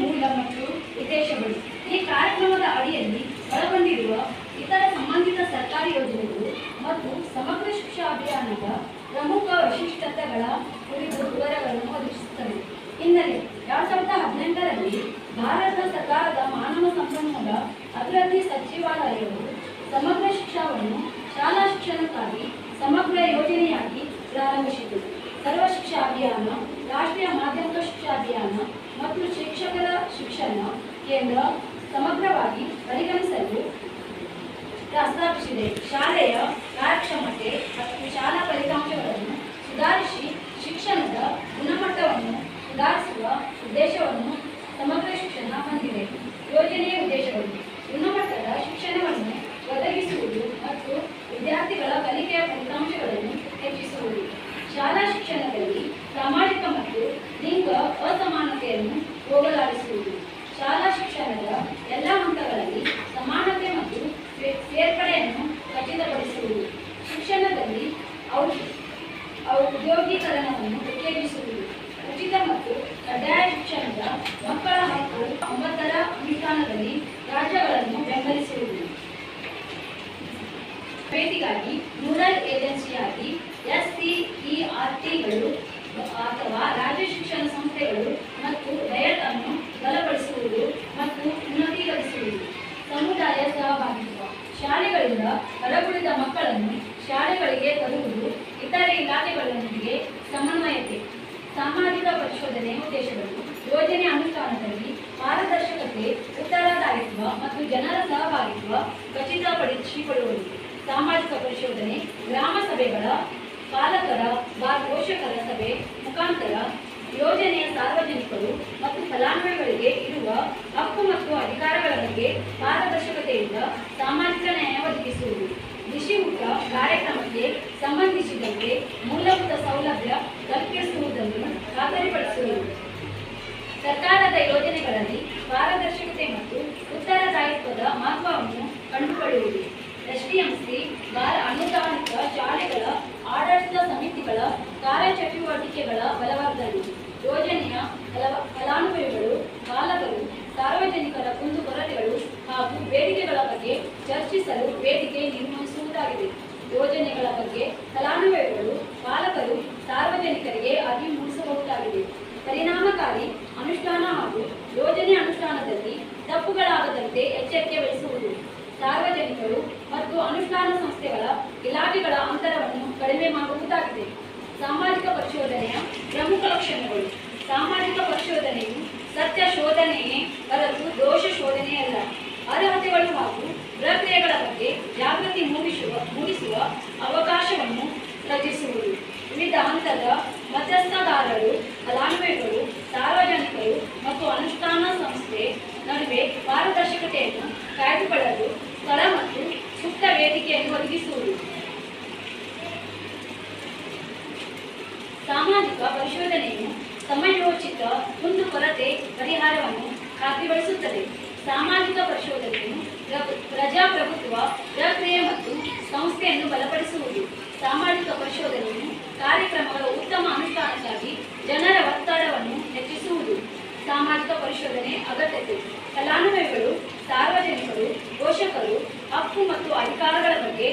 ಮೂಲ ಮತ್ತು ಉದ್ದೇಶಗಳು. ಈ ಕಾರ್ಯಕ್ರಮದ ಅಡಿಯಲ್ಲಿ ಒಳಗೊಂಡಿರುವ ಇತರ ಸಂಬಂಧಿತ ಸರ್ಕಾರಿ ಯೋಜನೆಗಳು ಮತ್ತು ಸಮಗ್ರ ಶಿಕ್ಷಾ ಅಭಿಯಾನದ ಪ್ರಮುಖ ವೈಶಿಷ್ಟ್ಯತೆಗಳ ಕುರಿತು ವಿವರಗಳನ್ನು ಒದಗಿಸುತ್ತವೆ. ಹಿನ್ನೆಲೆ 2018ರಲ್ಲಿ ಭಾರತ ಸರ್ಕಾರದ ಮಾನವ ಸಂಪನ್ಮೂಲ ಅಭಿವೃದ್ಧಿ ಸಚಿವಾಲಯವು ಸಮಗ್ರ ಶಿಕ್ಷಾವನ್ನು ಶಾಲಾ ಶಿಕ್ಷಣಕ್ಕಾಗಿ ಸಮಗ್ರ ಯೋಜನೆಯಾಗಿ ಪ್ರಾರಂಭಿಸಿತು. ಸರ್ವ ಶಿಕ್ಷಾ ಅಭಿಯಾನ, ರಾಷ್ಟ್ರೀಯ ಮಾಧ್ಯಮಿಕ ಶಿಕ್ಷಾ ಅಭಿಯಾನ ಮತ್ತು ಶಿಕ್ಷಕರ ಶಿಕ್ಷಣ ಕೇಂದ್ರ ಸಮಗ್ರವಾಗಿ ಪರಿಗಣಿಸಲು ಪ್ರಸ್ತಾಪಿಸಿದೆ. ಶಾಲೆಯ ಕಾರ್ಯಕ್ಷಮತೆ ಮತ್ತು ಶಾಲಾ ಫಲಿತಾಂಶಗಳನ್ನು ಸುಧಾರಿಸಿ ಶಿಕ್ಷಣದ ಗುಣಮಟ್ಟವನ್ನು ಸುಧಾರಿಸುವ ಉದ್ದೇಶವನ್ನು ಸಮಗ್ರ ಶಿಕ್ಷಣ ಹೊಂದಿದೆ. ಯೋಜನೆಯ ಉದ್ದೇಶಗಳು: ಗುಣಮಟ್ಟದ ಶಿಕ್ಷಣವನ್ನು ಒದಗಿಸುವುದು ಮತ್ತು ವಿದ್ಯಾರ್ಥಿಗಳ ಕಲಿಕೆಯ ಫಲಿತಾಂಶಗಳನ್ನು ಹೆಚ್ಚಿಸುವುದು. ಶಾಲಾ ಶಿಕ್ಷಣದಲ್ಲಿ ಸಾಮಾಜಿಕ ಮತ್ತು ಲಿಂಗ ಅಸಮಾನತೆಯನ್ನು ಹೋಗಲಾಡಿಸುವುದು. ಶಾಲಾ ಶಿಕ್ಷಣದ ಎಲ್ಲ ಹಂತಗಳಲ್ಲಿ ಸಮಾನತೆ ಮತ್ತು ಸೇರ್ಪಡೆಯನ್ನು ಖಚಿತಪಡಿಸುವುದು. ಶಿಕ್ಷಣದಲ್ಲಿ ಔದ್ಯೋಗೀಕರಣವನ್ನು ಉತ್ತೇಜಿಸುವುದು. ಉಚಿತ ಮತ್ತು ಕಡ್ಡಾಯ ಶಿಕ್ಷಣದ ಮಕ್ಕಳ ಹಕ್ಕು 9ರ ಅನುಷ್ಠಾನದಲ್ಲಿ ರಾಜ್ಯಗಳನ್ನು ಬೆಂಬಲಿಸುವುದು. ತರಬೇತಿಗಾಗಿ ನೋಡಲ್ ಏಜೆನ್ಸಿಯಾಗಿ SCERTಗಳು ಅಥವಾ ರಾಜ್ಯ ಶಿಕ್ಷಣ ಸಂಸ್ಥೆಗಳು ಮತ್ತು ಡಯಟ್ ಅನ್ನು ಬಲಪಡಿಸುವುದು ಮತ್ತು ಉನ್ನತೀಕರಿಸುವುದು. ಸಮುದಾಯ ಸಹಭಾಗಿತ್ವ: ಶಾಲೆಗಳಿಂದ ಹೊರಗುಳಿದ ಮಕ್ಕಳನ್ನು ಶಾಲೆಗಳಿಗೆ ತರುವುದು. ಇತರೆ ಇಲಾಖೆಗಳೊಂದಿಗೆ ಸಮನ್ವಯತೆ. ಸಾಮಾಜಿಕ ಪರಿಶೋಧನೆಯ ಉದ್ದೇಶಗಳು: ಯೋಜನೆ ಅನುಷ್ಠಾನದಲ್ಲಿ ಪಾರದರ್ಶಕತೆ, ಉತ್ತರದಾಯಿತ್ವ ಮತ್ತು ಜನರ ಸಹಭಾಗಿತ್ವ ಖಚಿತಪಡಿಸಿಕೊಳ್ಳುವುದು. ಸಾಮಾಜಿಕ ಪರಿಶೋಧನೆ: ಗ್ರಾಮ ಸಭೆಗಳ, ಪಾಲಕರ ಪೋಷಕರ ಸಭೆ ಮುಖಾಂತರ ಯೋಜನೆಯ ಸಾರ್ವಜನಿಕರು ಮತ್ತು ಫಲಾನುಭವಿಗಳಿಗೆ ಇರುವ ಹಕ್ಕು ಮತ್ತು ಅಧಿಕಾರಗಳ ಬಗ್ಗೆ ಪಾರದರ್ಶಕತೆಯಿಂದ ಸಾಮಾಜಿಕ ನ್ಯಾಯ ಒದಗಿಸುವುದು. ಕೃಷಿ ಊಟ ಕಾರ್ಯಕ್ರಮಕ್ಕೆ ಸಂಬಂಧಿಸಿದಂತೆ ಮೂಲಭೂತ ಸೌಲಭ್ಯ ಕಲ್ಪಿಸುವುದನ್ನು ಖಾತರಿಪಡಿಸುವುದು. ಸರ್ಕಾರದ ಯೋಜನೆಗಳಲ್ಲಿ ಪಾರದರ್ಶಕತೆ ಮತ್ತು ಉತ್ತರದಾಯಿತ್ವದ ಮಹತ್ವವನ್ನು ಕಂಡುಕೊಳ್ಳುವುದು. SDMC ಅನುದಾನಿತ ಶಾಲೆಗಳ ಆಡಳಿತ ಸಮಿತಿಗಳ ಕಾರ್ಯಚಟುವಟಿಕೆಗಳ ಬಲವರ್ಧನೆ. ಯೋಜನೆಯ ಫಲಾನುಭವಿಗಳು, ಪಾಲಕರು, ಸಾರ್ವಜನಿಕರ ಕುಂದುಕೊರತೆಗಳು ಹಾಗೂ ಬೇಡಿಕೆಗಳ ಬಗ್ಗೆ ಚರ್ಚಿಸಲು ವೇದಿಕೆ ನಿರ್ಮಿಸುವುದಾಗಿದೆ. ಯೋಜನೆಗಳ ಬಗ್ಗೆ ಫಲಾನುಭವಿಗಳು, ಪಾಲಕರು, ಸಾರ್ವಜನಿಕರಿಗೆ ಅರಿವು ಮೂಡಿಸಬಹುದಾಗಿದೆ. ಪರಿಣಾಮಕಾರಿ ಅನುಷ್ಠಾನ ಹಾಗೂ ಯೋಜನೆ ಅನುಷ್ಠಾನದಲ್ಲಿ ತಪ್ಪುಗಳಾಗದಂತೆ ಎಚ್ಚರಿಕೆ ವಹಿಸುವುದು. ಸಾರ್ವಜನಿಕರು ಮತ್ತು ಅನುಷ್ಠಾನ ಸಂಸ್ಥೆಗಳ ಇಲಾಖೆಗಳ ಅಂತರವನ್ನು ಕಡಿಮೆ ಮಾಡುವುದಾಗಿದೆ. ಸಾಮಾಜಿಕ ಪರಿಶೋಧನೆಯ ಪ್ರಮುಖ ಲಕ್ಷಣಗಳು: ಸಾಮಾಜಿಕ ಪರಿಶೋಧನೆಯು ಸತ್ಯ ಶೋಧನೆಯೇ ಹೊರತು ದೋಷ ಶೋಧನೆಯಲ್ಲ. ಅರ್ಹತೆಗಳು ಹಾಗೂ ಪ್ರಕ್ರಿಯೆಗಳ ಬಗ್ಗೆ ಜಾಗೃತಿ ಮೂಡಿಸುವ ಅವಕಾಶವನ್ನು ರಚಿಸುವುದು. ವಿವಿಧ ಹಂತದ ಮಧ್ಯಸ್ಥಗಾರರು, ಫಲಾನುಭವಿಗಳು, ಸಾರ್ವಜನಿಕರು ಮತ್ತು ಅನುಷ್ಠಾನ ಸಂಸ್ಥೆ ನಡುವೆ ಪಾರದರ್ಶಕತೆಯನ್ನು ಕಾಯ್ದುಕೊಳ್ಳಲು ಸ್ಥಳ ಮತ್ತು ಸೂಕ್ತ ವೇದಿಕೆಯನ್ನು ಒದಗಿಸುವುದು. ಸಾಮಾಜಿಕ ಪರಿಶೋಧನೆಯು ಸಮಯೋಚಿತ ಕುಂದುಕೊರತೆ ಪರಿಹಾರವನ್ನು ಖಾತ್ರಿಪಡಿಸುತ್ತದೆ. ಸಾಮಾಜಿಕ ಪರಿಶೋಧನೆಯು ಪ್ರಜಾಪ್ರಭುತ್ವ ಪ್ರಕ್ರಿಯೆ ಮತ್ತು ಸಂಸ್ಥೆಯನ್ನು ಬಲಪಡಿಸುವುದು. ಸಾಮಾಜಿಕ ಪರಿಶೋಧನೆಯು ಕಾರ್ಯಕ್ರಮಗಳ ಉತ್ತಮ ಅನುಷ್ಠಾನಕ್ಕಾಗಿ ಜನರ ಒತ್ತಡವನ್ನು ಹೆಚ್ಚಿಸುವುದು. ಸಾಮಾಜಿಕ ಪರಿಶೋಧನೆ ಅಗತ್ಯತೆ: ಫಲಾನುಭವಿಗಳು, ಸಾರ್ವಜನಿಕರು, ಪೋಷಕರು ಹಕ್ಕು ಮತ್ತು ಅಧಿಕಾರಗಳ ಬಗ್ಗೆ